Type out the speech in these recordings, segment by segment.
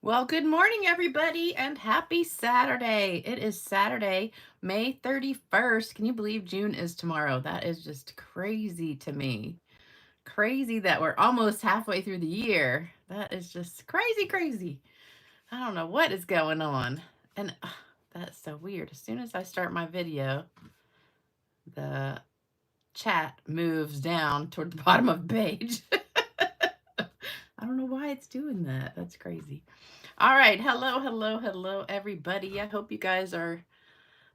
Well, good morning, everybody, and happy Saturday. It is Saturday, May 31st. Can you believe June is tomorrow? That is just crazy to me. Crazy that we're almost halfway through the year. That is just crazy, crazy. I don't know what is going on. And that's so weird. As soon as I start my video, the chat moves down toward the bottom of the page. I don't know why it's doing that. That's crazy. All right. Hello, hello, hello, everybody. I hope you guys are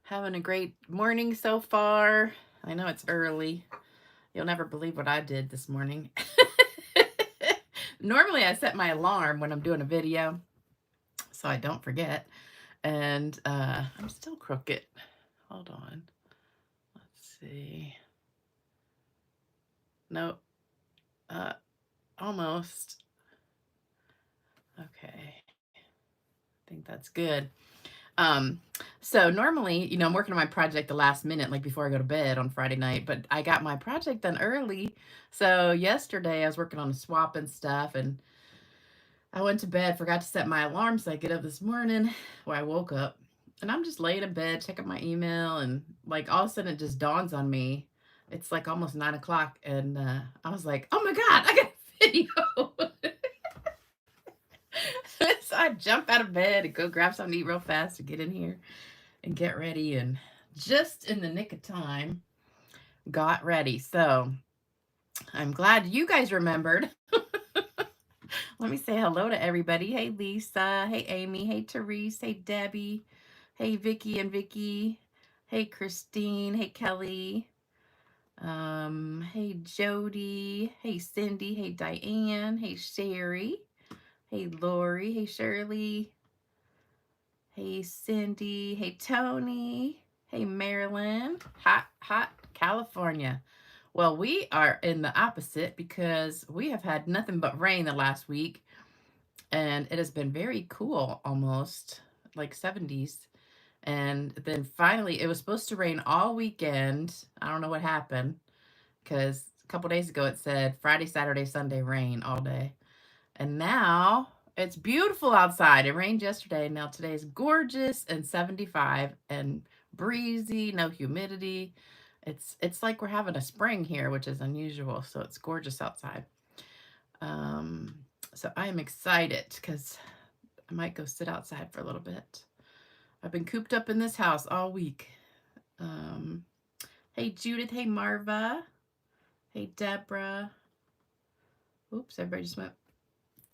having a great morning so far. I know it's early. You'll never believe what I did this morning. Normally, I set my alarm when I'm doing a video so I don't forget. And I'm still crooked. Hold on. Let's see. Nope. Almost. Okay. I think that's good. So normally, I'm working on my project the last minute, like before I go to bed on Friday night, but I got my project done early. So yesterday I was working on a swap and stuff, and I went to bed, forgot to set my alarm, so I get up this morning. Well, I woke up and I'm just laying in bed, checking my email, and like all of a sudden it just dawns on me. It's like almost 9 o'clock, and I was like, oh my God, I got a video. So I jump out of bed and go grab something to eat real fast to get in here and get ready, and just in the nick of time got ready. So I'm glad you guys remembered. Let me say hello to everybody. Hey Lisa, hey Amy, hey Therese, hey Debbie, hey Vicky and Vicky, hey Christine, hey Kelly, hey Jody, hey Cindy, hey Diane, hey Sherry, hey Lori, hey Shirley, hey Cindy, hey Tony, hey Marilyn, hot California. Well, we are in the opposite because we have had nothing but rain the last week, and it has been very cool, almost like 70s. And then finally, it was supposed to rain all weekend. I don't know what happened because a couple days ago it said Friday, Saturday, Sunday rain all day. And now it's beautiful outside. It rained yesterday. Now today's gorgeous and 75 and breezy, no humidity. It's like we're having a spring here, which is unusual. So it's gorgeous outside. Um, so I am excited because I might go sit outside for a little bit. I've been cooped up in this house all week. Um, hey Judith, hey Marva, hey Deborah. Oops, everybody just went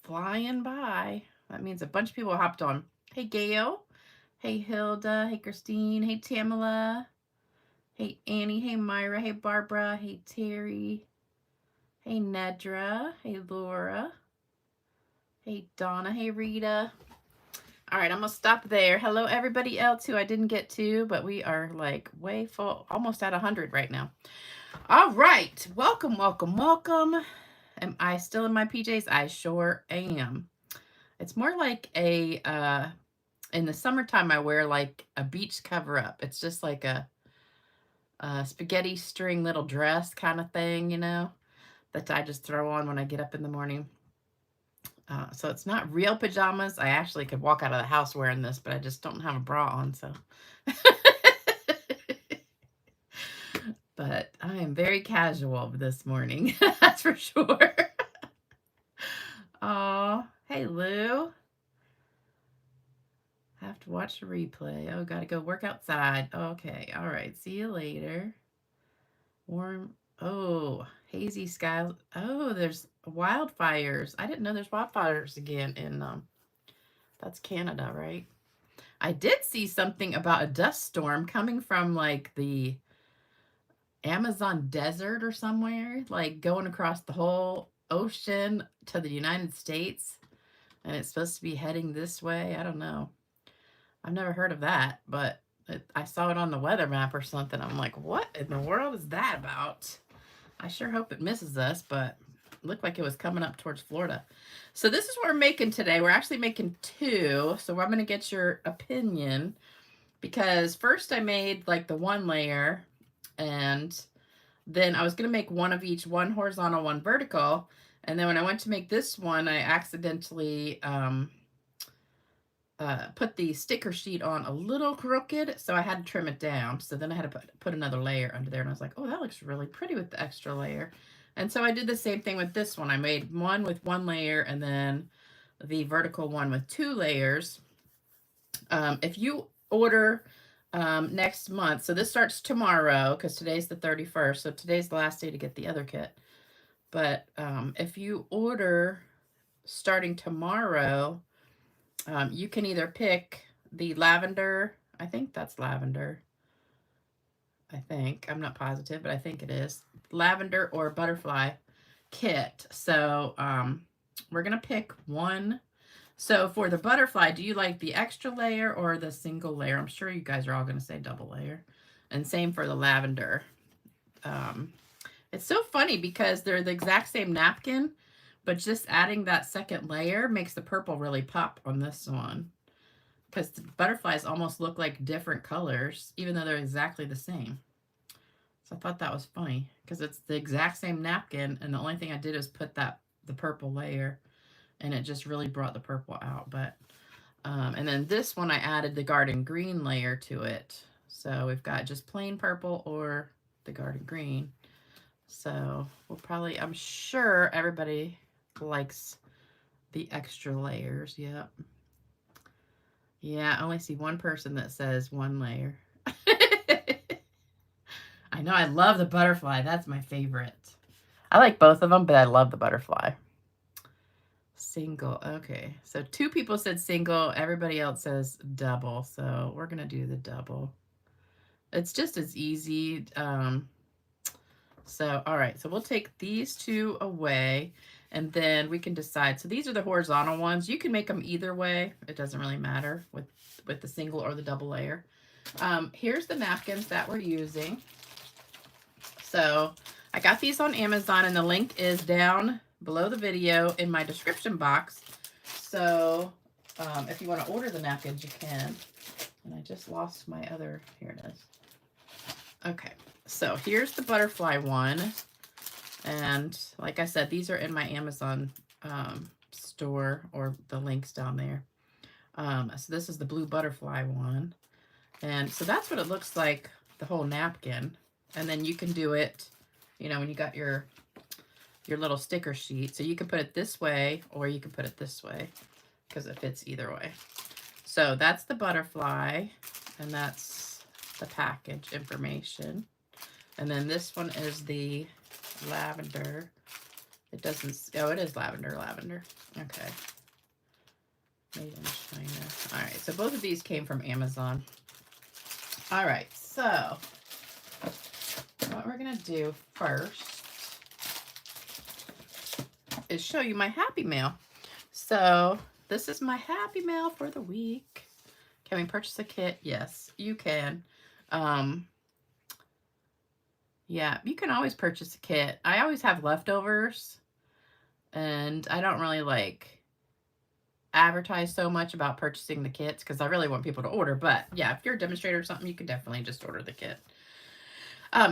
flying by. That means a bunch of people hopped on. Hey Gail, hey Hilda, hey Christine, hey Tamala, hey Annie, hey Myra, hey Barbara, hey Terry, hey Nedra, hey Laura, hey Donna, hey Rita. All right, I'm gonna stop there. Hello everybody else who I didn't get to, but we are like way full, almost at 100 right now. All right, welcome, welcome, welcome. Am I still in my PJs? I sure am. It's more like in the summertime, I wear like a beach cover up. It's just like a spaghetti string little dress kind of thing, that I just throw on when I get up in the morning. So it's not real pajamas. I actually could walk out of the house wearing this, but I just don't have a bra on, so. But I am very casual this morning, that's for sure. Oh, hey Lou. Have to watch the replay. Oh, gotta go work outside. Okay, all right. See you later. Warm. Oh, hazy sky. Oh, there's wildfires. I didn't know there's wildfires again in that's Canada, right? I did see something about a dust storm coming from like the Amazon desert or somewhere, like going across the whole ocean to the United States, and it's supposed to be heading this way. I don't know. I've never heard of that, but I saw it on the weather map or something. I'm like, what in the world is that about? I sure hope it misses us, but it looked like it was coming up towards Florida. So this is what we're making today. We're actually making two, so I'm going to get your opinion, because first I made like the one layer, and then I was going to make one of each, one horizontal, one vertical, and then when I went to make this one, I accidentally put the sticker sheet on a little crooked, so I had to trim it down. So then I had to put another layer under there, and I was like, oh, that looks really pretty with the extra layer. And so I did the same thing with this one. I made one with one layer and then the vertical one with 2 layers. If you order next month, so this starts tomorrow because today's the 31st, so today's the last day to get the other kit. But if you order starting tomorrow, you can either pick the lavender, I think that's lavender, I'm not positive, but I think it is, lavender or butterfly kit. So we're going to pick one. So for the butterfly, do you like the extra layer or the single layer? I'm sure you guys are all going to say double layer. And same for the lavender. It's so funny because they're the exact same napkin, but just adding that second layer makes the purple really pop on this one. Because the butterflies almost look like different colors, even though they're exactly the same. So I thought that was funny because it's the exact same napkin, and the only thing I did is put the purple layer, and it just really brought the purple out. But and then this one I added the garden green layer to it. So we've got just plain purple or the garden green. So we'll probably, I'm sure everybody likes the extra layers. Yep. Yeah, I only see one person that says one layer. I know, I love the butterfly. That's my favorite. I like both of them, but I love the butterfly. Single. Okay, so 2 people said single. Everybody else says double. So we're going to do the double. It's just as easy. So, all right. So we'll take these 2 away, and then we can decide. So these are the horizontal ones. You can make them either way. It doesn't really matter with the single or the double layer. Here's the napkins that we're using. So I got these on Amazon, and the link is down below the video in my description box. So if you want to order the napkins, you can. And I just lost my other, here it is. Okay, so here's the butterfly one. And like I said, these are in my Amazon store, or the links down there. So this is the blue butterfly one. And so that's what it looks like, the whole napkin. And then you can do it, you know, when you got your little sticker sheet. So you can put it this way, or you can put it this way, because it fits either way. So that's the butterfly, and that's the package information. And then this one is the lavender. It doesn't, oh, it is lavender. Okay. Made in China. All right, so both of these came from Amazon. All right, so what we're gonna do first is show you my Happy Mail. So this is my Happy Mail for the week. Can we purchase a kit? Yes, you can. Yeah, you can always purchase a kit. I always have leftovers, and I don't really like advertise so much about purchasing the kits because I really want people to order. But yeah, if you're a demonstrator or something, you can definitely just order the kit.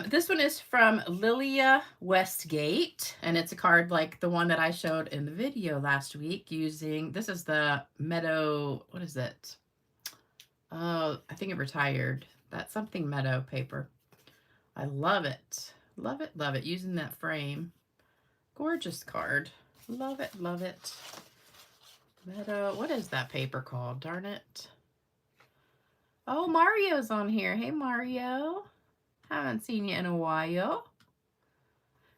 This one is from Lilia Westgate, and it's a card like the one that I showed in the video last week using, this is the Meadow, what is it? Oh, I think it retired. That's something Meadow paper. I love it. Love it, love it. Using that frame. Gorgeous card. Love it, love it. Meadow, what is that paper called? Darn it. Oh, Mario's on here. Hey, Mario. Haven't seen you in a while.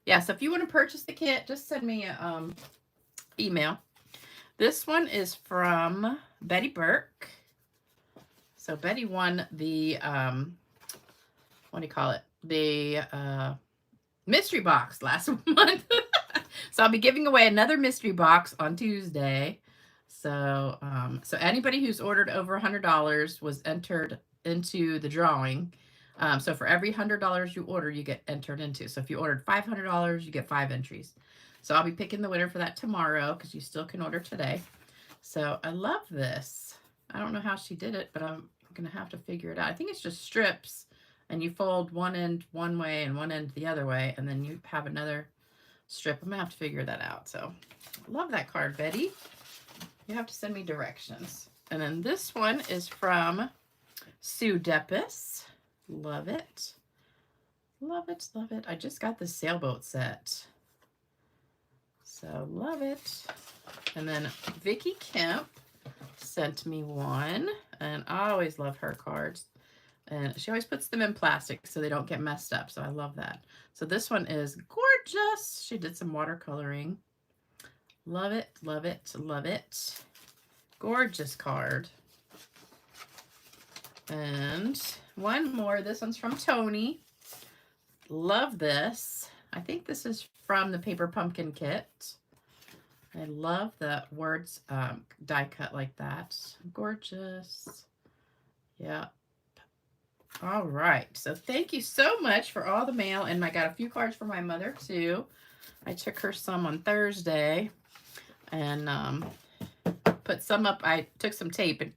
Yeah, so if you want to purchase the kit, just send me an email. This one is from Betty Burke. So Betty won the, what do you call it? The mystery box last month. So I'll be giving away another mystery box on Tuesday. So, so anybody who's ordered over $100 was entered into the drawing. So for every $100 you order, you get entered into. So if you ordered $500, you get 5 entries. So I'll be picking the winner for that tomorrow because you still can order today. So I love this. I don't know how she did it, but I'm going to have to figure it out. I think it's just strips, and you fold one end one way and one end the other way, and then you have another strip. I'm going to have to figure that out. So I love that card, Betty. You have to send me directions. And then this one is from Sue Deppis. Love it. Love it, love it. I just got the sailboat set. So love it. And then Vicki Kemp sent me one. And I always love her cards. And she always puts them in plastic so they don't get messed up. So I love that. So this one is gorgeous. She did some watercoloring. Love it, love it, love it. Gorgeous card. And one more. This one's from Tony. Love this. I think this is from the Paper Pumpkin kit. I love the words die cut like that. Gorgeous. Yeah. All right. So thank you so much for all the mail. And I got a few cards for my mother too. I took her some on Thursday and put some up. I took some tape and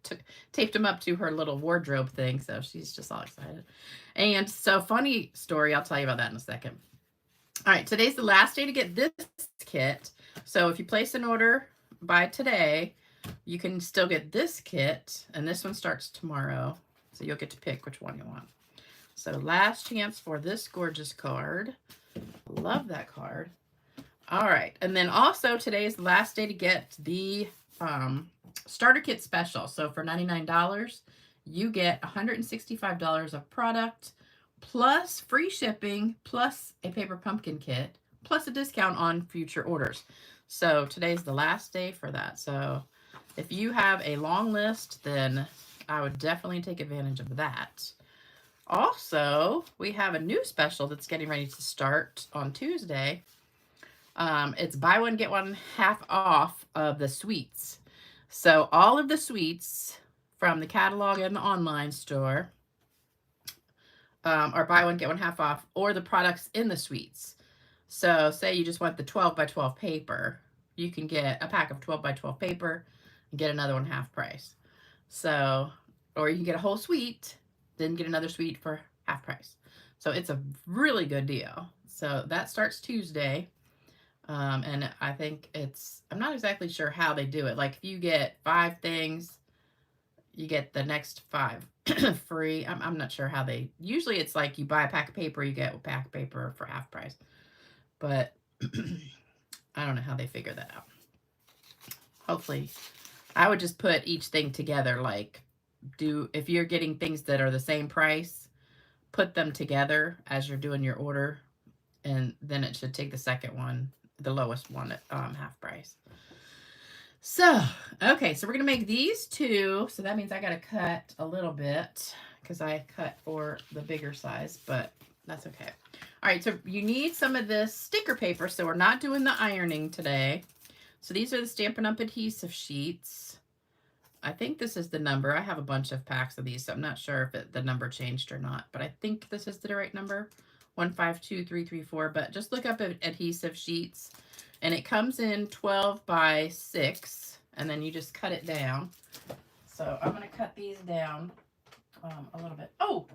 taped them up to her little wardrobe thing. So she's just all excited. And so funny story. I'll tell you about that in a second. All right. Today's the last day to get this kit. So if you place an order by today, you can still get this kit. And this one starts tomorrow. So you'll get to pick which one you want. So last chance for this gorgeous card. Love that card. All right. And then also today is the last day to get the starter kit special. So for $99, you get $165 of product plus free shipping plus a paper pumpkin kit plus a discount on future orders. So today's the last day for that. So if you have a long list, then I would definitely take advantage of that. Also, we have a new special that's getting ready to start on Tuesday. It's buy one, get one half off of the sweets. So all of the sweets from the catalog and the online store are buy one, get one half off, or the products in the sweets. So say you just want the 12 by 12 paper, you can get a pack of 12 by 12 paper and get another one half price. So, or you can get a whole suite, then get another suite for half price. So it's a really good deal. So that starts Tuesday. And I think I'm not exactly sure how they do it. Like if you get 5 things, you get the next 5 free. I'm not sure how usually it's like you buy a pack of paper, you get a pack of paper for half price. But I don't know how they figure that out. Hopefully, I would just put each thing together. Like, if you're getting things that are the same price, put them together as you're doing your order, and then it should take the second one, the lowest one at half price. So, okay, so we're going to make these 2. So that means I got to cut a little bit because I cut for the bigger size, but that's okay. All right, so you need some of this sticker paper. So we're not doing the ironing today. So these are the Stampin' Up! Adhesive sheets. I think this is the number. I have a bunch of packs of these, so I'm not sure if the number changed or not, but I think this is the right number, 152334. But just look up adhesive sheets, and it comes in 12 by 6, and then you just cut it down. So I'm going to cut these down a little bit. Oh,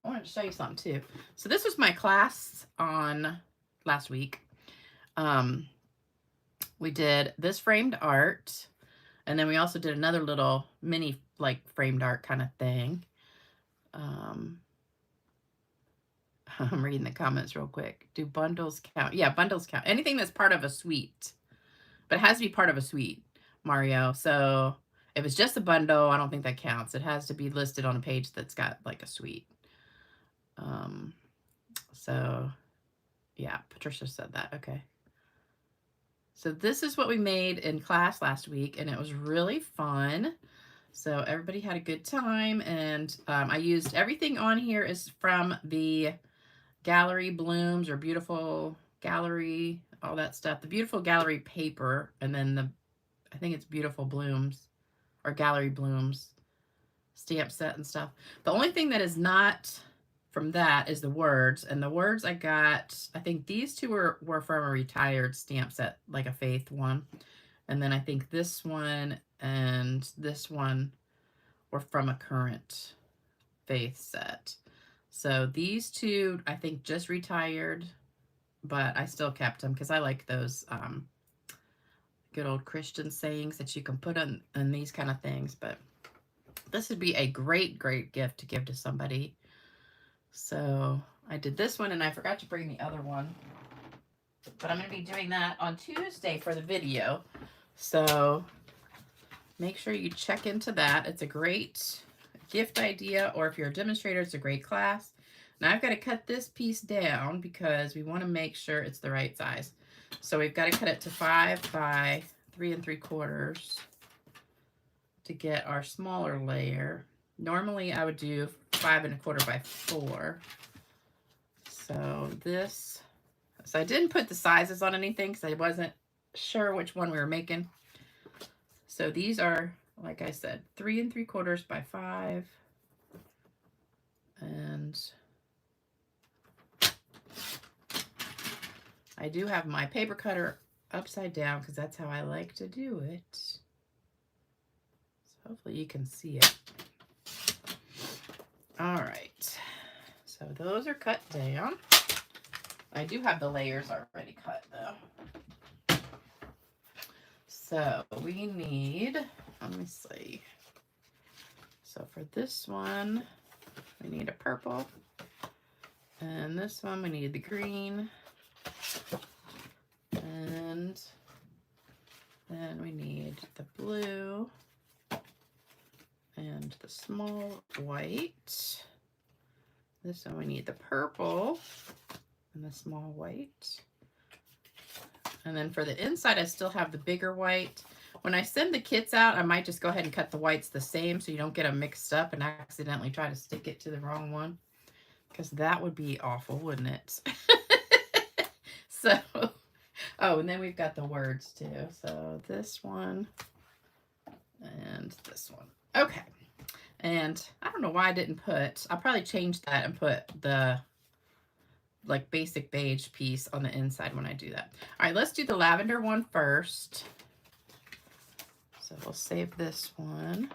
I wanted to show you something too. So this was my class on last week. We did this framed art. And then we also did another little mini, like, framed art kind of thing. I'm reading the comments real quick. Do bundles count? Yeah, bundles count. Anything that's part of a suite. But it has to be part of a suite, Mario. So if it's just a bundle, I don't think that counts. It has to be listed on a page that's got, like, a suite. So, yeah, Patricia said that. Okay. So this is what we made in class last week, and it was really fun. So everybody had a good time, and I used everything on here is from the Gallery Blooms or Beautiful Gallery, all that stuff. The Beautiful Gallery paper, and then I think it's Beautiful Blooms or Gallery Blooms stamp set and stuff. The only thing that is not from that is the words, and the words I got, I think these 2 were from a retired stamp set, like a Faith one, and then I think this one and this one were from a current Faith set. So these 2 I think just retired, but I still kept them because I like those good old Christian sayings that you can put on these kind of things. But This would be a great, great gift to give to somebody. So I did this one and I forgot to bring the other one. But I'm going to be doing that on Tuesday for the video. So make sure you check into that. It's a great gift idea, or if you're a demonstrator, it's a great class. Now I've got to cut this piece down because we want to make sure it's the right size. So we've got to cut it to 5 by 3 3/4 to get our smaller layer. Normally I would do 5 1/4 by 4. So this, so I didn't put the sizes on anything because I wasn't sure which one we were making. So these are, like I said, 3 3/4 by 5. And I do have my paper cutter upside down because that's how I like to do it. So hopefully you can see it. All right. So those are cut down. I do have the layers already cut though. So we need, let me see. So for this one, we need a purple. And this one, we need the green. And then we need the blue and the small white. This one, we need the purple and the small white. And then for the inside, I still have the bigger white. When I send the kits out, I might just go ahead and cut the whites the same so you don't get them mixed up and accidentally try to stick it to the wrong one. Because that would be awful, wouldn't it? So, oh, and then we've got the words too. So this one and this one. Okay. And I don't know why I didn't put, I'll probably change that and put the like basic beige piece on the inside when I do that. All right, let's do the lavender one first. So we'll save this one.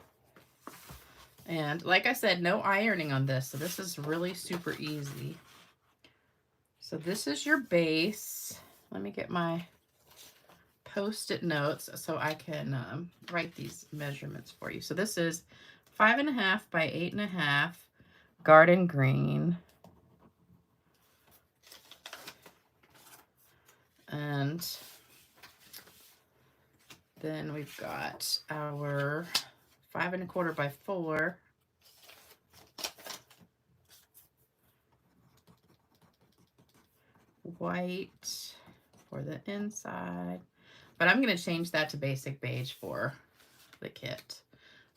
And like I said, no ironing on this. So this is really super easy. So this is your base. Let me get my Post-it notes so I can write these measurements for you. So this is 5.5 by 8.5 garden green. And then we've got our 5 1/4 by 4. White for the inside. But I'm going to change that to basic beige for the kit.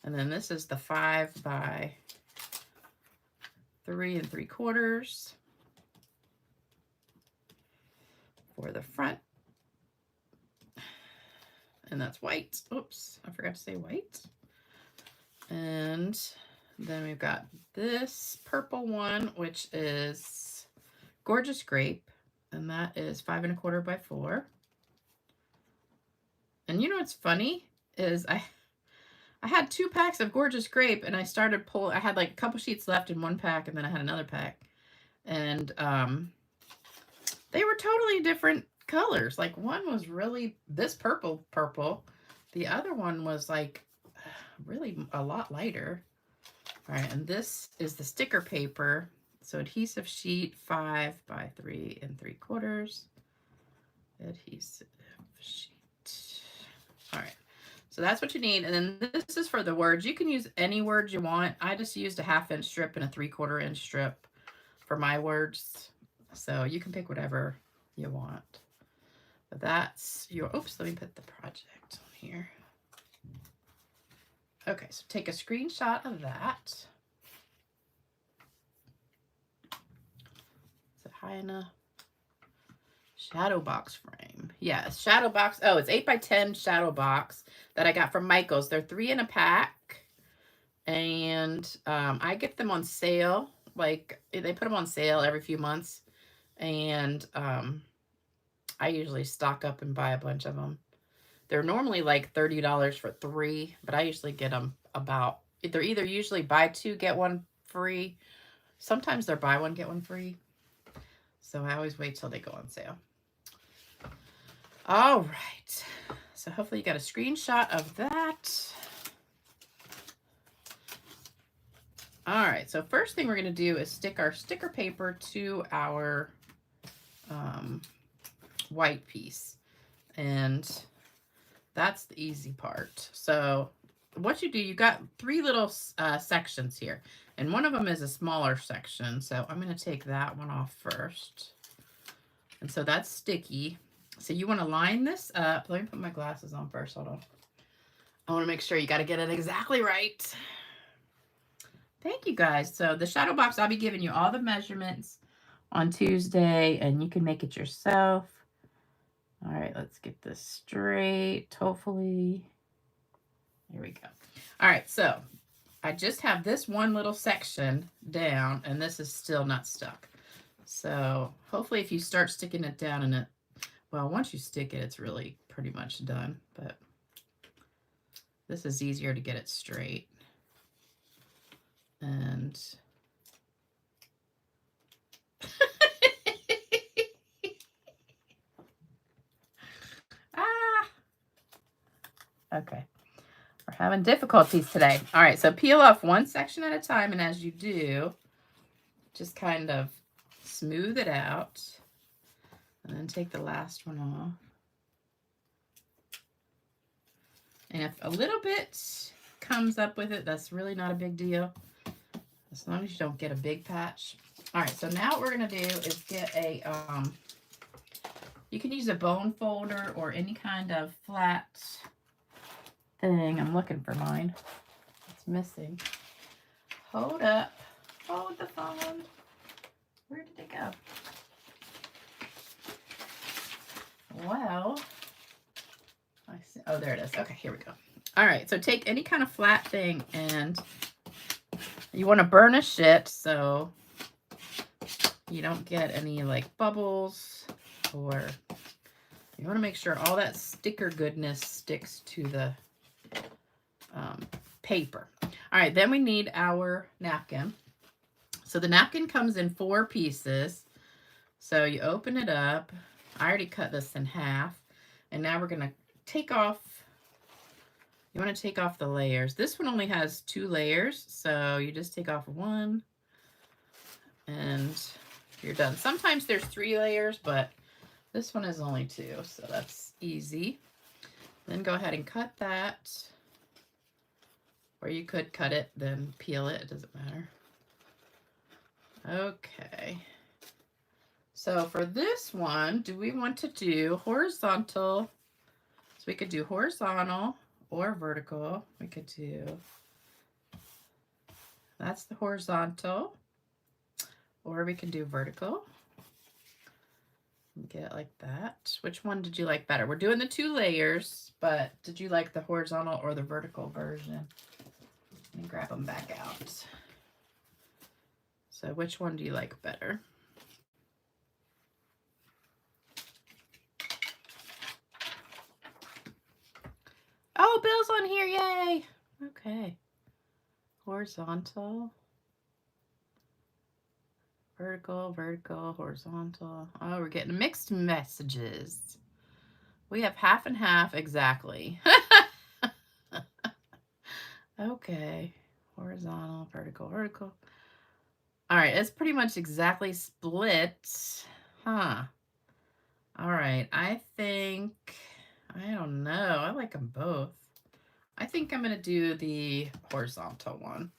And then this is the 5 by 3 3/4 for the front. And that's white. Oops, I forgot to say white. And then we've got this purple one, which is Gorgeous Grape. And that is 5 1/4 by 4. And you know what's funny is I had 2 packs of Gorgeous Grape and I started pulling, I had like a couple sheets left in one pack and then I had another pack. And they were totally different colors. Like one was really this purple. The other one was like really a lot lighter. All right, and this is the sticker paper. So adhesive sheet 5 by 3 3/4. Adhesive sheet. All right, so that's what you need. And then this is for the words. You can use any words you want. I just used a 1/2 inch strip and a 3/4 inch strip for my words. So you can pick whatever you want. But that's your, oops, let me put the project on here. Okay, so take a screenshot of that. Is it high enough? Shadow box frame. Yes, shadow box. Oh, it's 8 by 10 shadow box that I got from Michael's. They're 3 in a pack. And I get them on sale. Like, they put them on sale every few months. And I usually stock up and buy a bunch of them. They're normally like $30 for 3, but I usually get them about, they're either usually buy 2, get 1 free. Sometimes they're buy 1, get 1 free. So I always wait till they go on sale. All right. So hopefully you got a screenshot of that. All right, so first thing we're going to do is stick our sticker paper to our white piece. And that's the easy part. So what you do, you got 3 little sections here. And one of them is a smaller section. So I'm going to take that one off first. And so that's sticky. So you want to line this up. Let me put my glasses on first. Hold on. I want to make sure you got to get it exactly right. Thank you guys. So the shadow box, I'll be giving you all the measurements on Tuesday, and you can make it yourself. All right, let's get this straight, hopefully. Here we go. All right, so I just have this one little section down, and this is still not stuck. So hopefully if you start sticking it down and it, well, once you stick it, it's really pretty much done, but this is easier to get it straight. And okay. We're having difficulties today. All right, so peel off one section at a time, and as you do, just kind of smooth it out, and then take the last one off. And if a little bit comes up with it, that's really not a big deal, as long as you don't get a big patch. All right, so now what we're gonna do is get a, you can use a bone folder or any kind of flat thing. I'm looking for mine. It's missing. Hold up. Hold the phone. Where did it go? Well, I see. Oh, there it is. Okay, here we go. All right, so take any kind of flat thing and you want to burnish it so you don't get any like bubbles, or you want to make sure all that sticker goodness sticks to the paper. All right, then we need our napkin. So the napkin comes in 4 pieces. So you open it up. I already cut this in half. And now we're going to take off, you want to take off the layers. This one only has 2 layers. So you just take off 1 and you're done. Sometimes there's 3 layers, but this one is only 2. So that's easy. Then go ahead and cut that. Or you could cut it, then peel it. It doesn't matter. Okay. So for this one, do we want to do horizontal? So we could do horizontal or vertical. We could do, that's the horizontal. Or we can do vertical. Get it like that. Which one did you like better? We're doing the 2 layers, but did you like the horizontal or the vertical version? Let me grab them back out. So which one do you like better? Oh, Bill's on here, yay! Okay. Horizontal. Vertical, vertical, horizontal. Oh, we're getting mixed messages. We have half and half exactly. Okay. Horizontal, vertical, vertical. All right, it's pretty much exactly split. Huh. All right, I think, I don't know. I like them both. I think I'm going to do the horizontal one.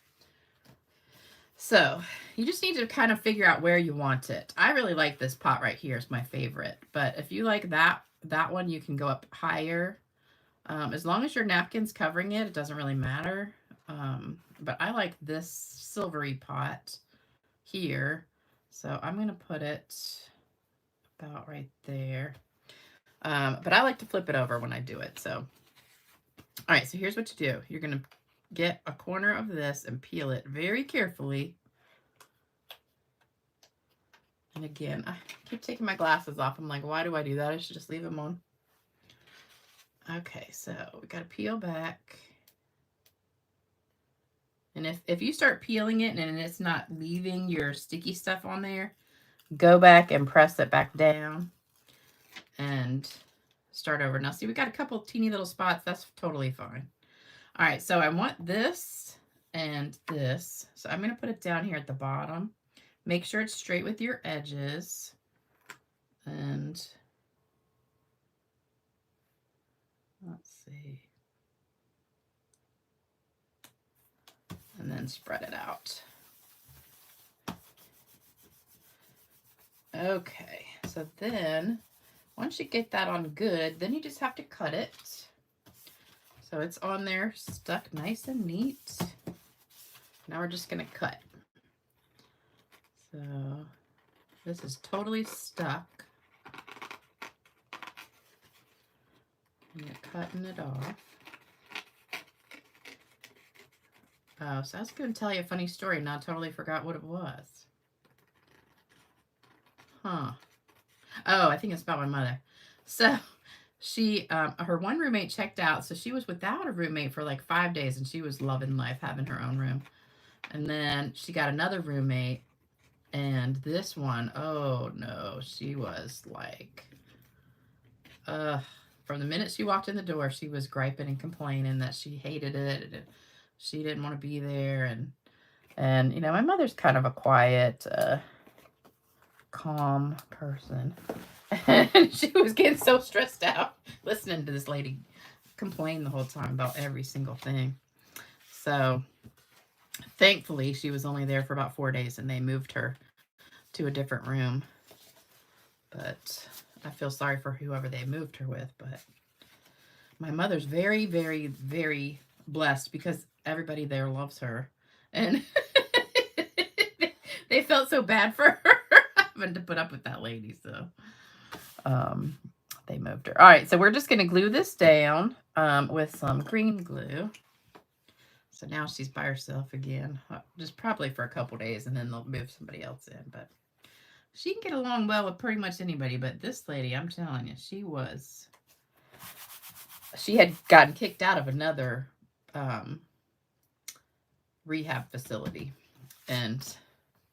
So you just need to kind of figure out where you want it. I really like this pot right here. It's my favorite. But if you like that one, you can go up higher. As long as your napkin's covering it, it doesn't really matter. But I like this silvery pot here. So I'm going to put it about right there. But I like to flip it over when I do it. So, all right, so here's what you do. You're going to get a corner of this and peel it very carefully. And again, I keep taking my glasses off. I'm like, why do I do that? I should just leave them on. Okay, so we got to peel back. And if you start peeling it and it's not leaving your sticky stuff on there, go back and press it back down and start over. Now, see, we got a couple teeny little spots. That's totally fine. All right, so I want this and this. So I'm going to put it down here at the bottom. Make sure it's straight with your edges. And let's see. And then spread it out. Okay, so then once you get that on good, then you just have to cut it. So it's on there, stuck nice and neat. Now we're just going to cut. So this is totally stuck. And you're cutting it off. Oh, so I was going to tell you a funny story, and I totally forgot what it was. Huh. Oh, I think it's about my mother. So she, her one roommate checked out, so she was without a roommate for like 5 days, and she was loving life, having her own room. And then she got another roommate, and this one, oh no, she was like, from the minute she walked in the door, she was griping and complaining that she hated it, and she didn't want to be there, and you know, my mother's kind of a quiet, calm person. And she was getting so stressed out listening to this lady complain the whole time about every single thing. So thankfully, she was only there for about 4 days, and they moved her to a different room. But I feel sorry for whoever they moved her with. But my mother's very, very, very blessed because everybody there loves her. And they felt so bad for her having to put up with that lady. So they moved her. All right, so we're just going to glue this down with some green glue. So now she's by herself again, just probably for a couple days, and then they'll move somebody else in. But she can get along well with pretty much anybody. But this lady, I'm telling you, she had gotten kicked out of another rehab facility and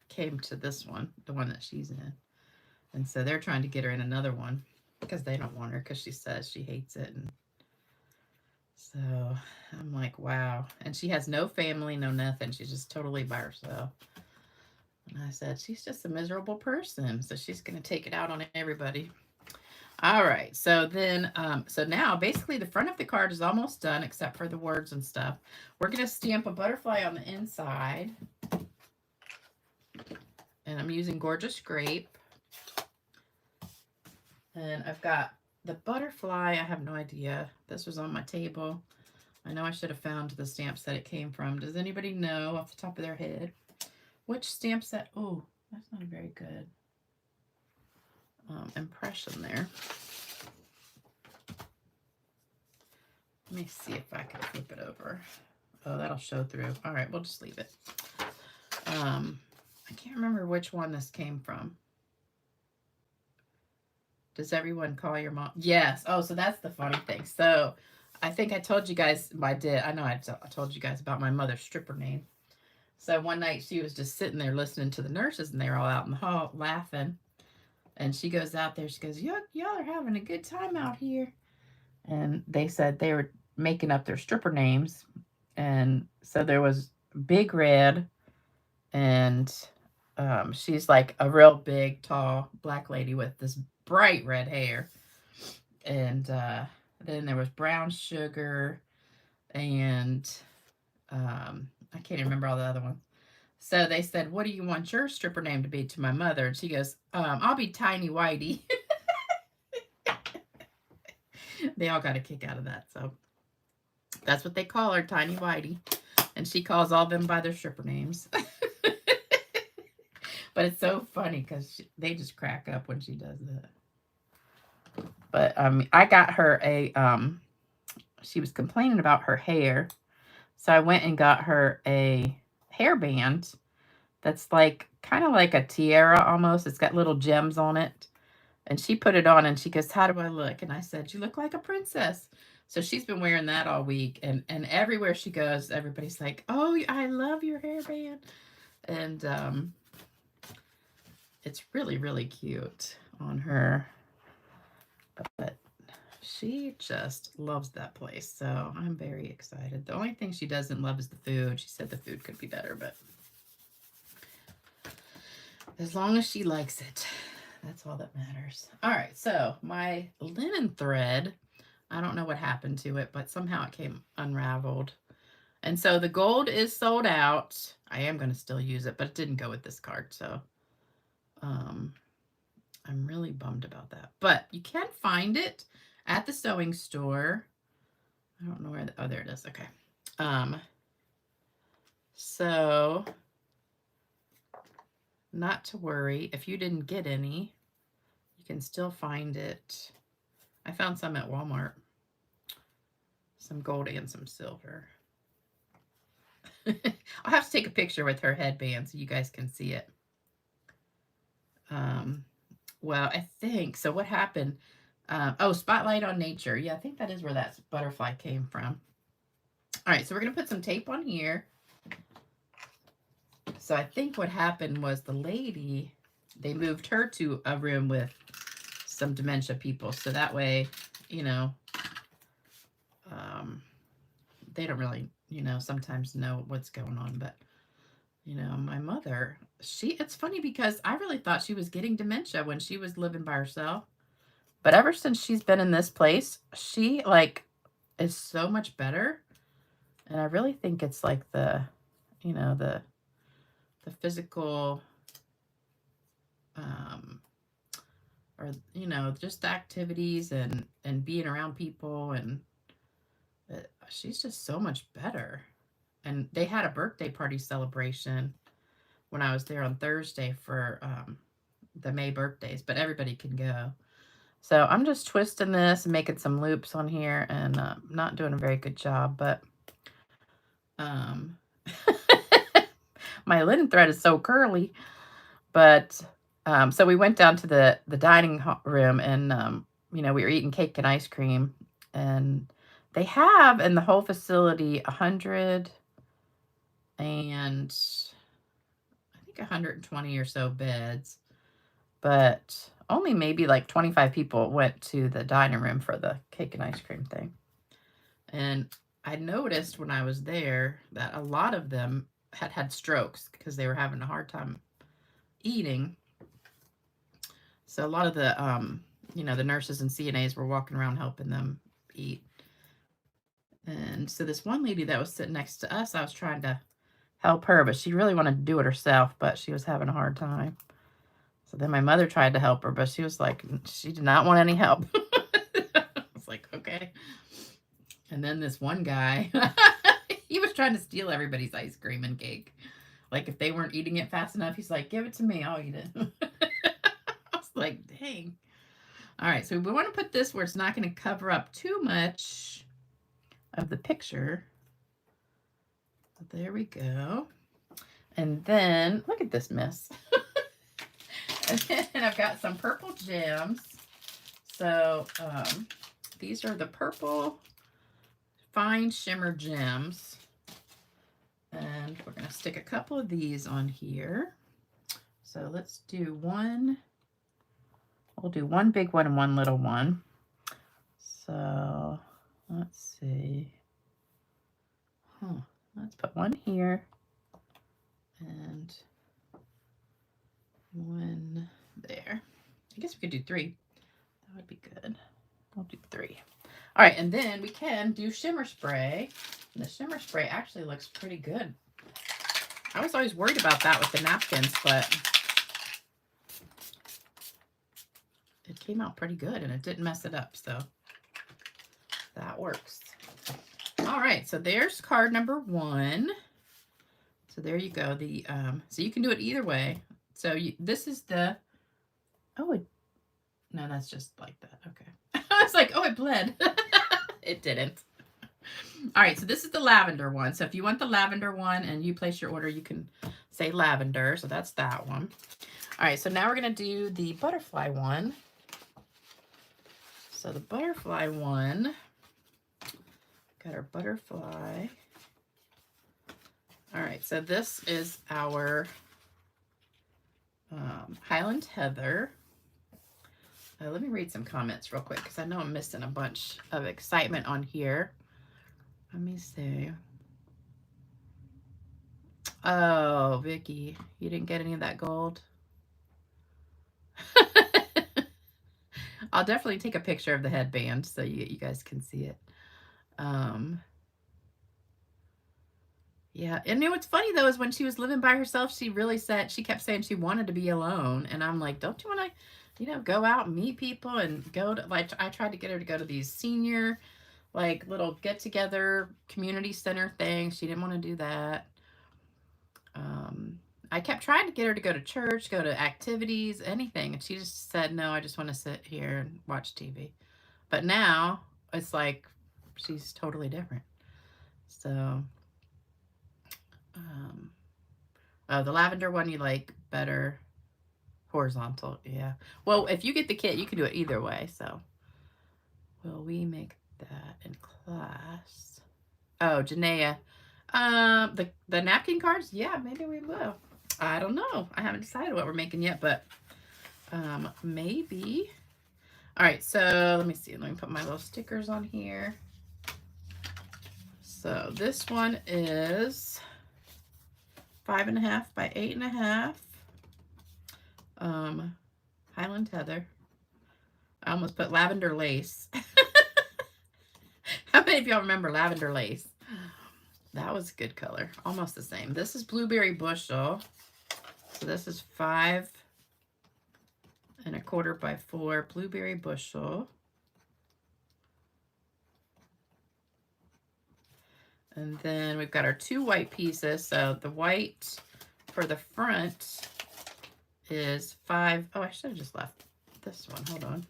came to this one, the one that she's in. And so they're trying to get her in another one because they don't want her because she says she hates it. And so I'm like, wow. And she has no family, no nothing. She's just totally by herself. And I said, she's just a miserable person. So she's going to take it out on everybody. All right. So then, so now basically the front of the card is almost done except for the words and stuff. We're going to stamp a butterfly on the inside. And I'm using Gorgeous Grape. And I've got the butterfly. I have no idea. This was on my table. I know I should have found the stamp set it came from. Does anybody know off the top of their head which stamp set? Oh, that's not a very good impression there. Let me see if I can flip it over. Oh, that'll show through. All right, we'll just leave it. I can't remember which one this came from. Does everyone call your mom? Yes. Oh, so that's the funny thing. So I think I told you guys, I know I told you guys about my mother's stripper name. So one night she was just sitting there listening to the nurses, and they were all out in the hall laughing. And she goes out there, she goes, y'all are having a good time out here. And they said they were making up their stripper names. And so there was Big Red, and she's like a real big, tall black lady with this bright red hair. And then there was Brown Sugar, and I can't even remember all the other ones. So they said, what do you want your stripper name to be, to my mother? And she goes, I'll be Tiny Whitey. They all got a kick out of that. So that's what they call her, Tiny Whitey. And she calls all them by their stripper names. But it's so funny because they just crack up when she does that. But I got her she was complaining about her hair. So I went and got her a hairband that's like kind of like a tiara almost. It's got little gems on it. And she put it on and she goes, how do I look? And I said, you look like a princess. So she's been wearing that all week. And everywhere she goes, everybody's like, oh, I love your hairband. And it's really, really cute on her. But She just loves that place, so I'm very excited. The only thing she doesn't love is the food. She said the food could be better, but as long as she likes it, that's all that matters. All right, so my linen thread, I don't know what happened to it, but somehow it came unraveled. And so the gold is sold out. I am going to still use it, but it didn't go with this card, so I'm really bummed about that. But you can find it at the sewing store. I don't know where oh, there it is. Okay. So not to worry. If you didn't get any, you can still find it. I found some at Walmart. Some gold and some silver. I'll have to take a picture with her headband so you guys can see it. Well, I think, so what happened? Oh, Spotlight on Nature. Yeah, I think that is where that butterfly came from. All right, so we're going to put some tape on here. So I think what happened was the lady, they moved her to a room with some dementia people. So that way, you know, they don't really, you know, sometimes know what's going on. But, you know, my mother, it's funny because I really thought she was getting dementia when she was living by herself. But ever since she's been in this place, she, like, is so much better. And I really think it's like the, you know, the physical, or, you know, just activities and being around people. And she's just so much better. And they had a birthday party celebration when I was there on Thursday for the May birthdays, but everybody can go. So I'm just twisting this and making some loops on here and not doing a very good job, but my linen thread is so curly. But so we went down to the dining room and, you know, we were eating cake and ice cream. And they have in the whole facility 100 and I think 120 or so beds. But only maybe like 25 people went to the dining room for the cake and ice cream thing. And I noticed when I was there that a lot of them had strokes because they were having a hard time eating. So a lot of the, you know, the nurses and CNAs were walking around helping them eat. And so this one lady that was sitting next to us, I was trying to help her, but she really wanted to do it herself, but she was having a hard time. So then my mother tried to help her, but she was like, she did not want any help. I was like, okay. And then this one guy, he was trying to steal everybody's ice cream and cake. Like if they weren't eating it fast enough, he's like, give it to me, I'll eat it. I was like, dang. All right, so we want to put this where it's not going to cover up too much of the picture. So there we go. And then, look at this mess. And then I've got some purple gems. So these are the purple fine shimmer gems. And we're going to stick a couple of these on here. So let's do one. We'll do one big one and one little one. So let's see. Let's put one here and one there. I guess we could do 3. That would be good. We'll do 3. All right, and then we can do shimmer spray. And the shimmer spray actually looks pretty good. I was always worried about that with the napkins, but it came out pretty good and it didn't mess it up, so that works. All right, so there's card number 1. So there you go. The so you can do it either way. So this is the, oh, no, that's just like that. Okay. I was like, oh, it bled. It didn't. All right, so this is the lavender one. So if you want the lavender one and you place your order, you can say lavender. So that's that one. All right, so now we're going to do the butterfly one. So the butterfly one, got our butterfly. All right, so this is our Highland Heather. Let me read some comments real quick because I know I'm missing a bunch of excitement on here. Let me see. Oh, Vicky, you didn't get any of that gold? I'll definitely take a picture of the headband so you guys can see it. Yeah, and you know what's funny though is when she was living by herself, she really said, she kept saying she wanted to be alone. And I'm like, don't you want to, you know, go out and meet people and go to, like, I tried to get her to go to these senior, like, little get-together community center things. She didn't want to do that. I kept trying to get her to go to church, go to activities, anything. And she just said, no, I just want to sit here and watch TV. But now it's like she's totally different. So, oh, the lavender one you like better horizontal. Yeah. Well, if you get the kit, you can do it either way. So, will we make that in class? Oh, Janaea. The napkin cards? Yeah, maybe we will. I don't know. I haven't decided what we're making yet, but maybe. All right, so let me see. Let me put my little stickers on here. So this one is 5.5 by 8.5. Highland Heather. I almost put lavender lace. How many of y'all remember lavender lace? That was a good color. Almost the same. This is blueberry bushel. So this is 5.25 by 4 blueberry bushel. And then we've got our 2 white pieces. So the white for the front is 5. Oh, I should have just left this one. Hold on.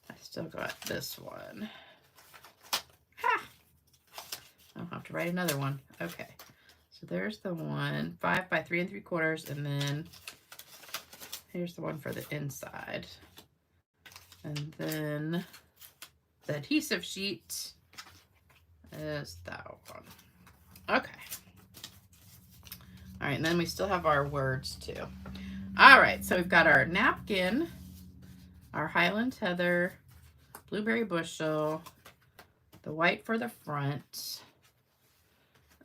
I still got this one. Ha! I'll have to write another one. Okay. So there's the one, 5 by 3 3/4, and then here's the one for the inside. And then the adhesive sheet is that one. Okay. All right, and then we still have our words too. All right, so we've got our napkin, our Highland Heather, blueberry bushel, the white for the front,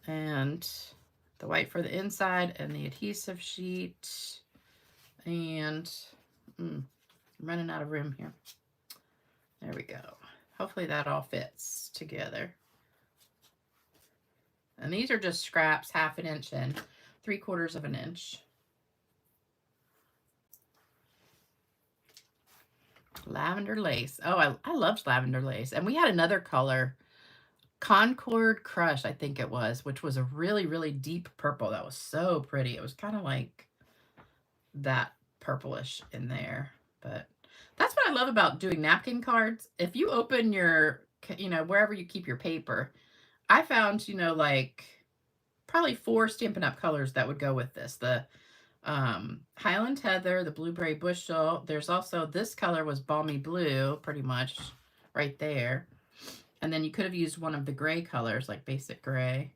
and the white for the inside, and the adhesive sheet. And I'm running out of room here. There we go. Hopefully that all fits together. And these are just scraps, 1/2 inch and 3/4 inch. Lavender lace. Oh, I loved lavender lace. And we had another color, Concord Crush, I think it was, which was a really, really deep purple. That was so pretty. It was kind of like that purplish in there. But that's what I love about doing napkin cards. If you open your, you know, wherever you keep your paper, I found, you know, like probably 4 Stampin' Up! Colors that would go with this. The Highland Heather, the blueberry bushel. There's also, this color was balmy blue, pretty much right there. And then you could have used one of the gray colors, like basic gray.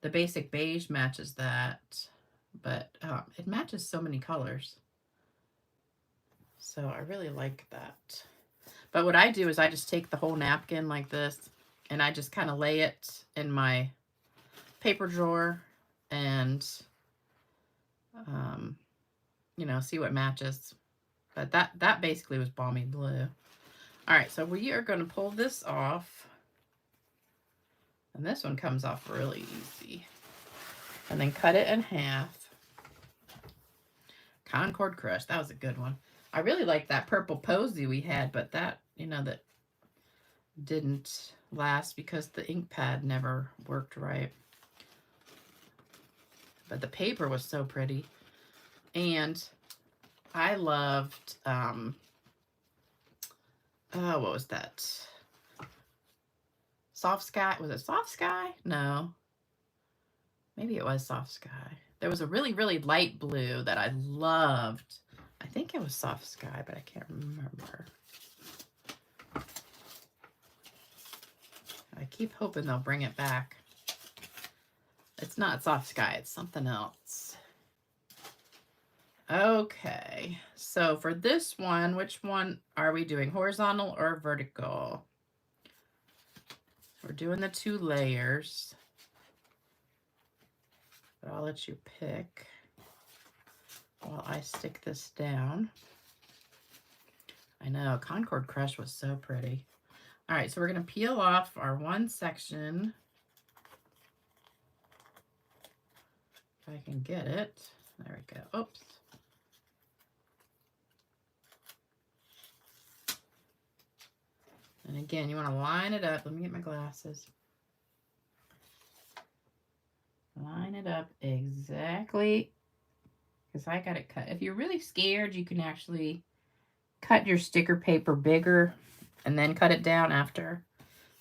The basic beige matches that, but it matches so many colors. So I really like that. But what I do is I just take the whole napkin like this, and I just kind of lay it in my paper drawer and, you know, see what matches. But that basically was balmy blue. All right, so we are going to pull this off. And this one comes off really easy. And then cut it in half. Concord Crush, that was a good one. I really liked that purple posy we had, but that, you know, that didn't last because the ink pad never worked right. But the paper was so pretty. And I loved, oh, what was that? Soft Sky. Was it Soft Sky? No. Maybe it was Soft Sky. There was a really, really light blue that I loved. I think it was Soft Sky, but I can't remember. I keep hoping they'll bring it back. It's not Soft Sky. It's something else. Okay. So for this one, which one are we doing? Horizontal or vertical? We're doing the 2 layers. But I'll let you pick while I stick this down. I know, Concord Crush was so pretty. All right, so we're going to peel off our one section. If I can get it. There we go. Oops. And again, you want to line it up. Let me get my glasses. Line it up exactly, because I got it cut. If you're really scared, you can actually cut your sticker paper bigger and then cut it down after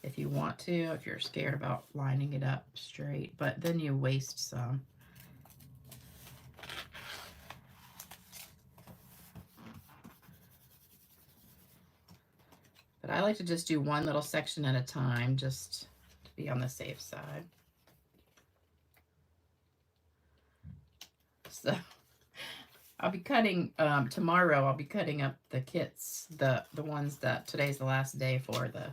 if you want to, if you're scared about lining it up straight, but then you waste some. But I like to just do one little section at a time, just to be on the safe side. So I'll be cutting, tomorrow I'll be cutting up the kits, the ones that today's the last day for, the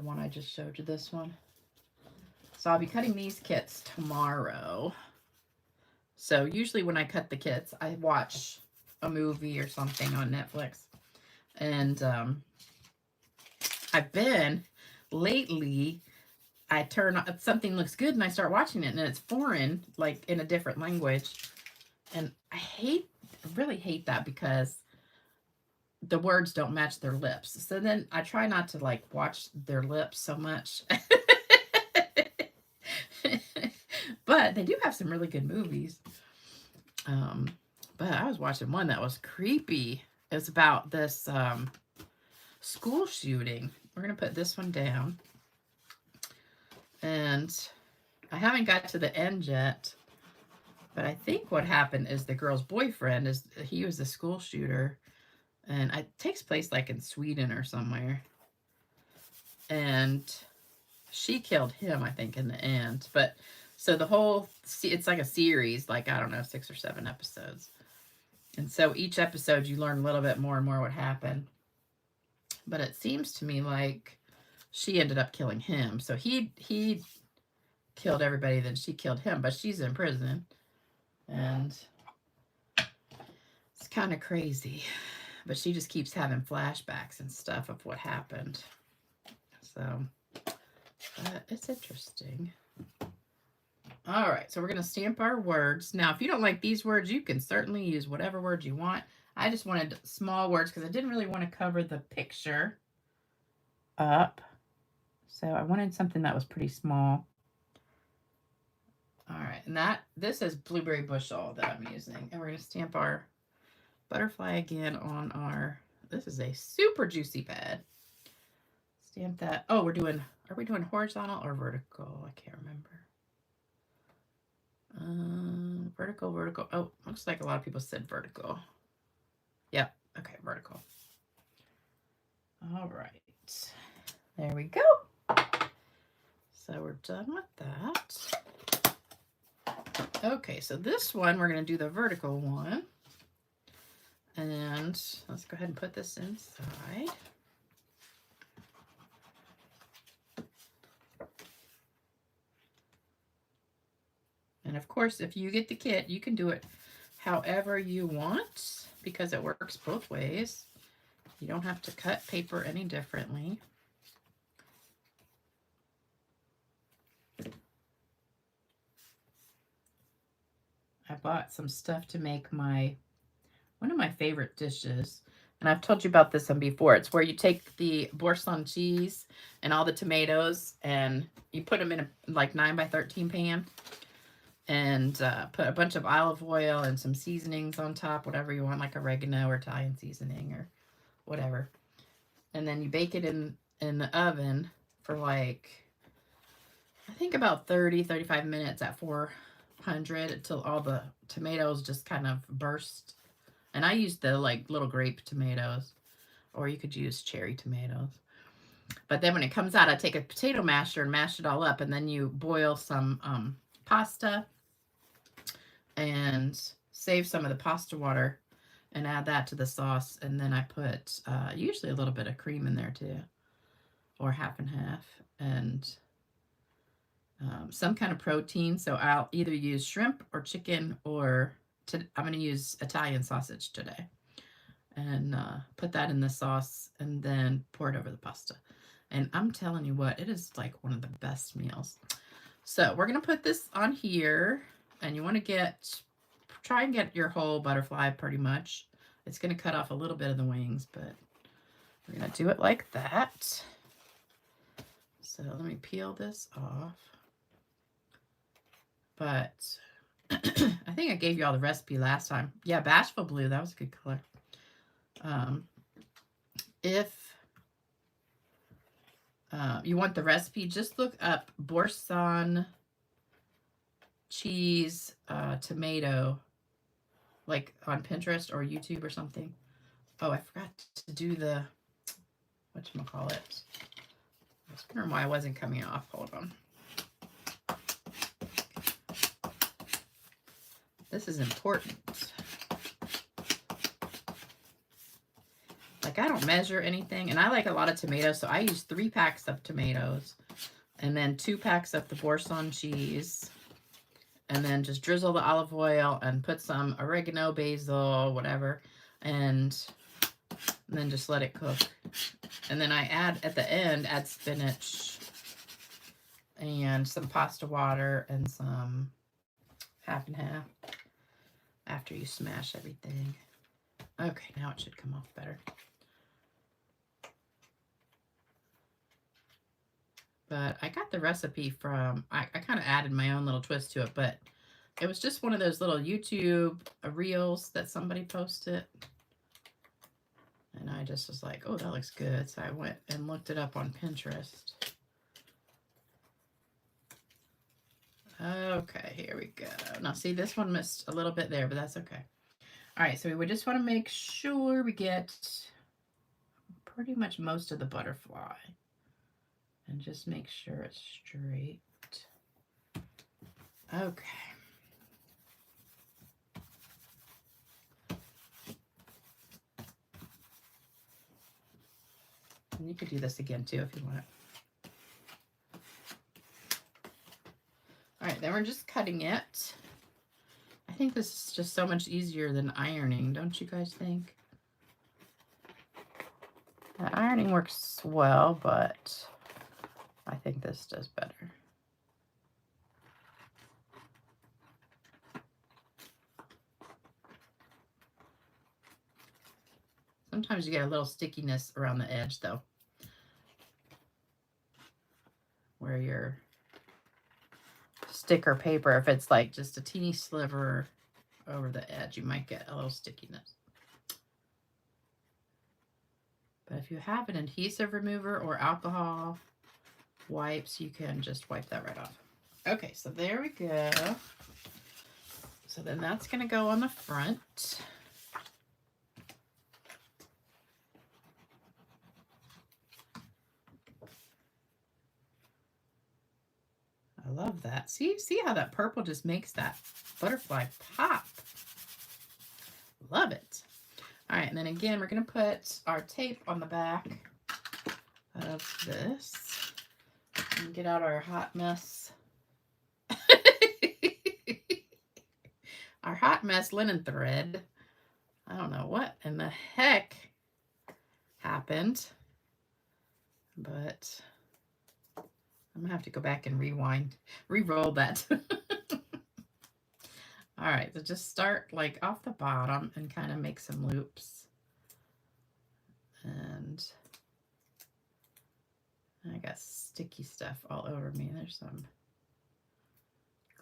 one I just showed you, this one. So I'll be cutting these kits tomorrow. So usually when I cut the kits, I watch a movie or something on Netflix. And I've been, lately, I turn on, something looks good and I start watching it and it's foreign, like in a different language. And I really hate that because the words don't match their lips. So then I try not to like watch their lips so much. But they do have some really good movies. But I was watching one that was creepy. It was about this school shooting. We're going to put this one down. And I haven't got to the end yet. But I think what happened is the girl's boyfriend, he was the school shooter. And it takes place like in Sweden or somewhere. And she killed him, I think, in the end. But so the whole, it's like a series, like, I don't know, 6 or 7 episodes. And so each episode you learn a little bit more and more what happened. But it seems to me like she ended up killing him. So he killed everybody, then she killed him. But she's in prison. And it's kind of crazy. But she just keeps having flashbacks and stuff of what happened. So, it's interesting. All right, so we're going to stamp our words. Now, if you don't like these words, you can certainly use whatever words you want. I just wanted small words because I didn't really want to cover the picture up. So I wanted something that was pretty small. All right, and this is blueberry bushel that I'm using. And we're going to stamp our butterfly again on our, this is a super juicy pad. Stamp that. Oh, are we doing horizontal or vertical? I can't remember. Vertical. Oh, looks like a lot of people said vertical. Yep. Okay, vertical. All right. There we go. So we're done with that. Okay, so this one, we're going to do the vertical one. And let's go ahead and put this inside. And of course, if you get the kit, you can do it however you want because it works both ways. You don't have to cut paper any differently. I bought some stuff to make one of my favorite dishes. And I've told you about this one before. It's where you take the boursin cheese and all the tomatoes and you put them in a like 9x13 pan. And put a bunch of olive oil and some seasonings on top, whatever you want, like oregano or Italian seasoning or whatever. And then you bake it in the oven for like, I think about 30-35 minutes at 400 until all the tomatoes just kind of burst. And I used the like little grape tomatoes, or you could use cherry tomatoes. But then when it comes out, I take a potato masher and mash it all up, and then you boil some pasta. and save some of the pasta water and add that to the sauce. And then I put usually a little bit of cream in there too, or half and half, and some kind of protein. So I'll either use shrimp or chicken, or I'm going to use Italian sausage today. And put that in the sauce and then pour it over the pasta. And I'm telling you what, it is like one of the best meals. So we're going to put this on here, and you want to try and get your whole butterfly pretty much. It's going to cut off a little bit of the wings, but we're going to do it like that. So let me peel this off. But I think I gave you all the recipe last time. Yeah, Bashful Blue, that was a good color. If you want the recipe, just look up Boursin cheese tomato, like on Pinterest or YouTube or something. Oh, I forgot to do the, whatchamacallit. I was wondering why I wasn't coming off. Hold on. This is important. Like, I don't measure anything, and I like a lot of tomatoes, so I use 3 packs of tomatoes, and then 2 packs of the Boursin cheese, and then just drizzle the olive oil and put some oregano, basil, whatever, and then just let it cook. And then I add, at the end, add spinach and some pasta water and some half and half after you smash everything. Okay, now it should come off better. But I got the recipe from, I kind of added my own little twist to it, but it was just one of those little YouTube reels that somebody posted. And I just was like, oh, that looks good. So I went and looked it up on Pinterest. Okay, here we go. Now, see, this one missed a little bit there, but that's okay. All right, so we just want to make sure we get pretty much most of the butterfly. And just make sure it's straight. Okay. And you could do this again too if you want. All right, then we're just cutting it. I think this is just so much easier than ironing, don't you guys think? The ironing works well, but I think this does better. Sometimes you get a little stickiness around the edge, though, where your sticker paper, if it's like just a teeny sliver over the edge, you might get a little stickiness. But if you have an adhesive remover or alcohol wipes, you can just wipe that right off. Okay, so there we go. So then that's going to go on the front. I love that. See how that purple just makes that butterfly pop. Love it. All right, and then again, we're going to put our tape on the back of this and get out our hot mess. Our hot mess linen thread. I don't know what in the heck happened, but I'm gonna have to go back and re-roll that. All right, so just start like off the bottom and kind of make some loops. And I got sticky stuff all over me. There's some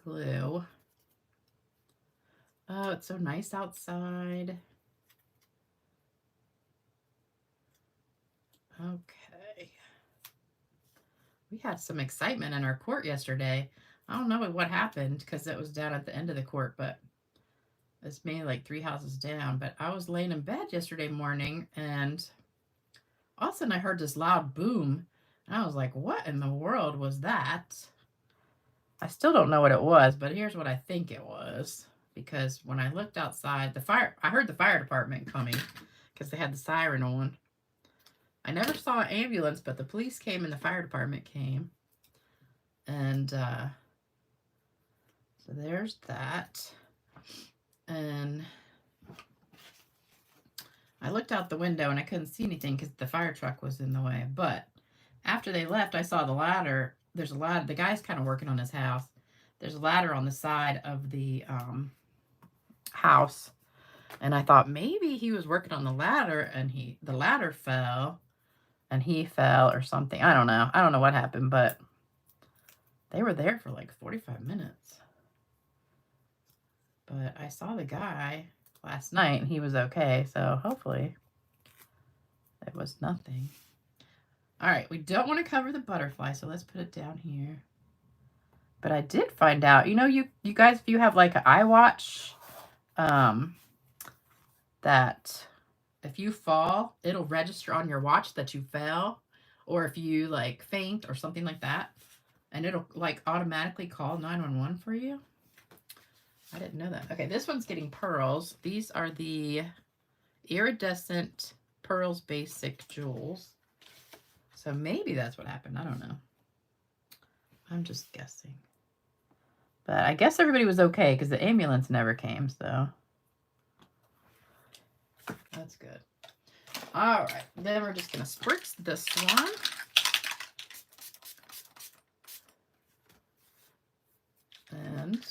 glue. Oh, it's so nice outside. Okay. We had some excitement in our court yesterday. I don't know what happened because it was down at the end of the court, but it's maybe like 3 houses down. But I was laying in bed yesterday morning, and all of a sudden I heard this loud boom. And I was like, what in the world was that? I still don't know what it was, but here's what I think it was. because when I looked outside, I heard the fire department coming because they had the siren on. I never saw an ambulance, but the police came and the fire department came. And so there's that. And I looked out the window and I couldn't see anything because the fire truck was in the way. But after they left, I saw the ladder. There's a ladder. The guy's kind of working on his house. There's a ladder on the side of the house. And I thought maybe he was working on the ladder and the ladder fell and he fell or something. I don't know. I don't know what happened, but they were there for like 45 minutes. But I saw the guy last night and he was okay. So hopefully it was nothing. All right. We don't want to cover the butterfly. So let's put it down here. But I did find out, you know, you guys, if you have like an iWatch, that if you fall, it'll register on your watch that you fell, or if you like faint or something like that, and it'll like automatically call 911 for you. I didn't know that. Okay, this one's getting pearls. These are the iridescent pearls basic jewels. So maybe that's what happened. I don't know. I'm just guessing. But I guess everybody was okay because the ambulance never came, so that's good. All right, then we're just going to spritz this one. And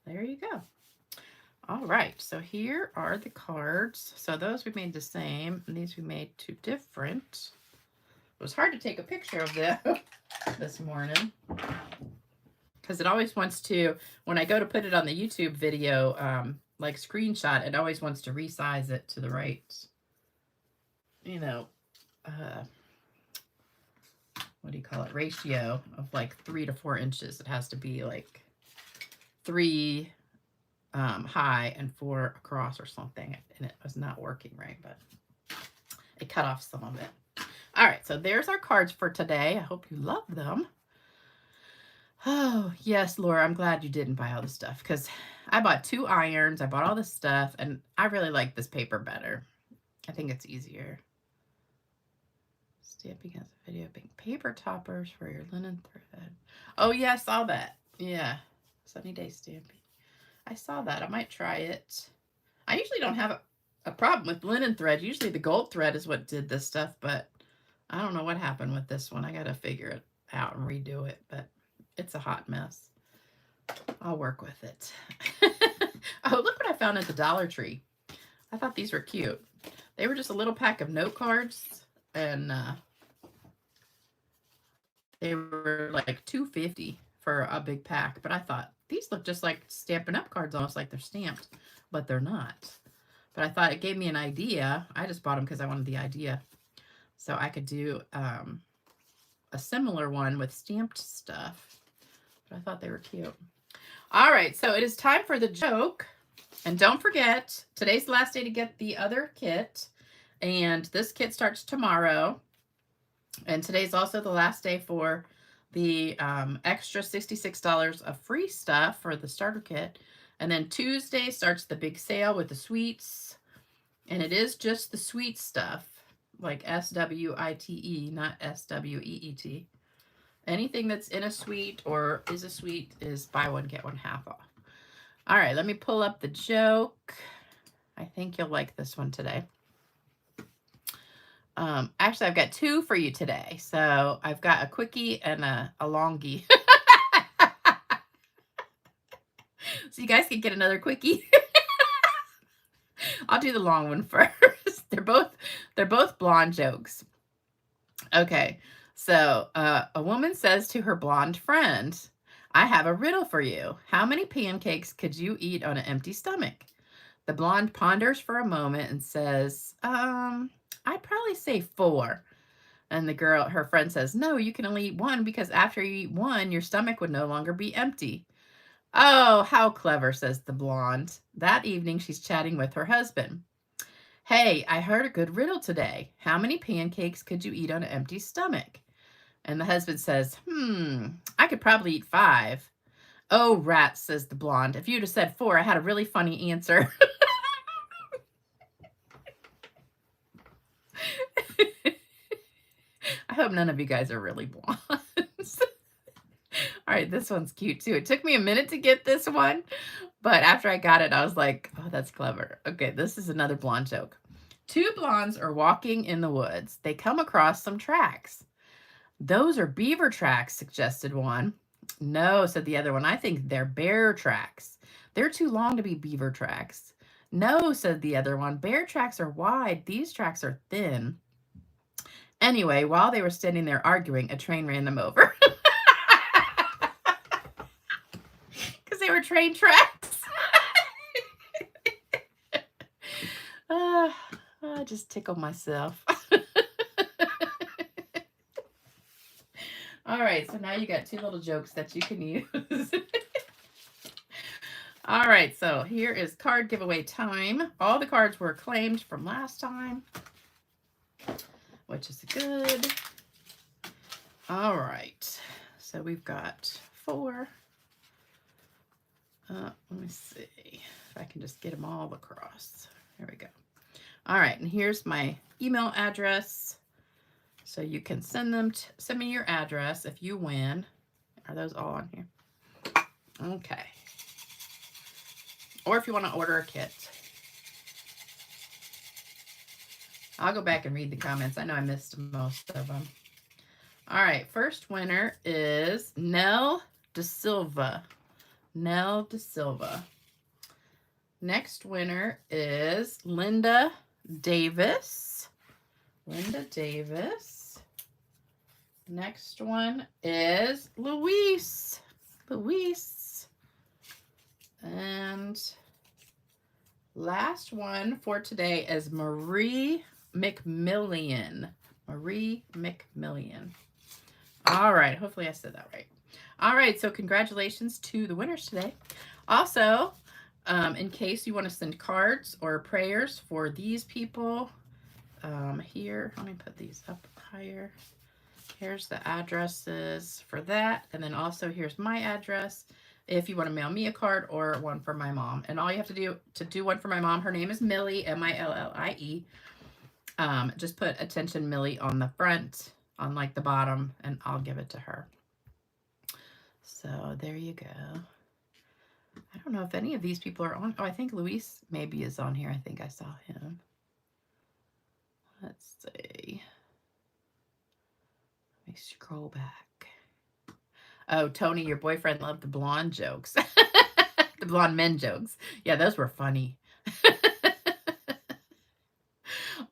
there you go. All right, so here are the cards. So those we made the same, and these we made two different. It was hard to take a picture of them this morning because it always wants to, when I go to put it on the YouTube video, like screenshot, it always wants to resize it to the right, you know, what do you call it, ratio of like 3 to 4 inches. It has to be like 3 high and 4 across or something, and it was not working right, but it cut off some of it. All right, so there's our cards for today. I hope you love them. Oh, yes, Laura, I'm glad you didn't buy all this stuff because I bought 2 irons. I bought all this stuff, and I really like this paper better. I think it's easier. Stamping has a video being paper toppers for your linen thread. Oh, yeah, I saw that. Yeah, sunny day stamping. I saw that. I might try it. I usually don't have a problem with linen thread. Usually the gold thread is what did this stuff, but I don't know what happened with this one. I got to figure it out and redo it, but it's a hot mess. I'll work with it. Oh, look what I found at the Dollar Tree. I thought these were cute. They were just a little pack of note cards, and they were like $2.50 for a big pack. But I thought these look just like Stampin' Up cards, almost like they're stamped, but they're not. But I thought it gave me an idea. I just bought them because I wanted the idea. So I could do a similar one with stamped stuff. But I thought they were cute. All right, so it is time for the joke. And don't forget, today's the last day to get the other kit. And this kit starts tomorrow. And today's also the last day for the extra $66 of free stuff for the starter kit. And then Tuesday starts the big sale with the sweets. And it is just the sweet stuff, like S-W-I-T-E, not S-W-E-E-T. Anything that's in a sweet or is a sweet is buy one, get one half off. All right, let me pull up the joke. I think you'll like this one today. Actually, I've got 2 for you today. So I've got a quickie and a longie. So you guys can get another quickie. I'll do the long one first. They're both blonde jokes. Okay, so a woman says to her blonde friend, "I have a riddle for you. How many pancakes could you eat on an empty stomach?" The blonde ponders for a moment and says, I'd probably say 4. And her friend says, "No, you can only eat 1 because after you eat 1, your stomach would no longer be empty." "Oh, how clever," says the blonde. That evening, she's chatting with her husband. "Hey, I heard a good riddle today. How many pancakes could you eat on an empty stomach?" And the husband says, I could probably eat 5. Oh, rats, says the blonde. If you'd have said 4, I had a really funny answer. I hope none of you guys are really blondes. All right, this one's cute too. It took me a minute to get this one, but after I got it, I was like, oh, that's clever. Okay, this is another blonde joke. 2 blondes are walking in the woods. They come across some tracks. Those are beaver tracks, suggested one. No, said the other one. I think they're bear tracks. They're too long to be beaver tracks. No, said the other one. Bear tracks are wide. These tracks are thin. Anyway, while they were standing there arguing, a train ran them over. Because they were train tracks. I just tickled myself. All right, so now you got 2 little jokes that you can use. All right, so here is card giveaway time. All the cards were claimed from last time, which is good. All right, so we've got 4. Let me see if I can just get them all across. Here we go. All right, and here's my email address. So you can send me your address if you win. Are those all on here? Okay. Or if you want to order a kit. I'll go back and read the comments. I know I missed most of them. All right, first winner is Nell De Silva. Nell De Silva. Next winner is Linda Davis. Linda Davis. Next one is Luis. Luis. And last one for today is Marie McMillian. Marie McMillian. All right, hopefully I said that right. All right, so congratulations to the winners today. Also, in case you want to send cards or prayers for these people, here, let me put these up higher. Here's the addresses for that. And then also here's my address if you want to mail me a card or one for my mom. And all you have to do one for my mom, her name is Millie, M-I-L-L-I-E. Just put attention Millie on the front, on like the bottom, and I'll give it to her. So there you go. I don't know if any of these people are on. Oh, I think Luis maybe is on here. I think I saw him. Let's see. Let me scroll back. Oh, Tony, your boyfriend loved the blonde jokes. The blonde men jokes. Yeah, those were funny.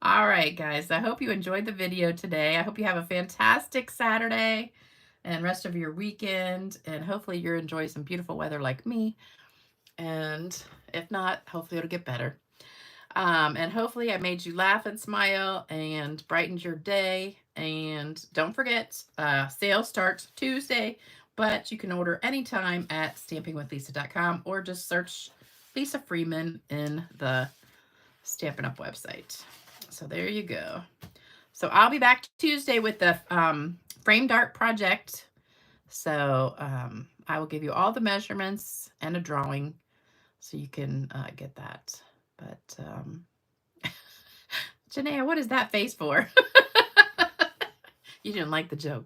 All right, guys. I hope you enjoyed the video today. I hope you have a fantastic Saturday and rest of your weekend. And hopefully you're enjoying some beautiful weather like me. And if not, hopefully it'll get better. And hopefully I made you laugh and smile and brightened your day. And don't forget, sale starts Tuesday, but you can order anytime at stampingwithlisa.com or just search Lisa Freeman in the Stampin' Up website. So there you go. So I'll be back Tuesday with the framed art project. So I will give you all the measurements and a drawing so you can get that. But Janaea, what is that face for? You didn't like the joke.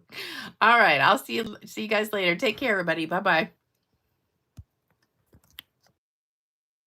All right, I'll see you guys later. Take care, everybody. Bye-bye.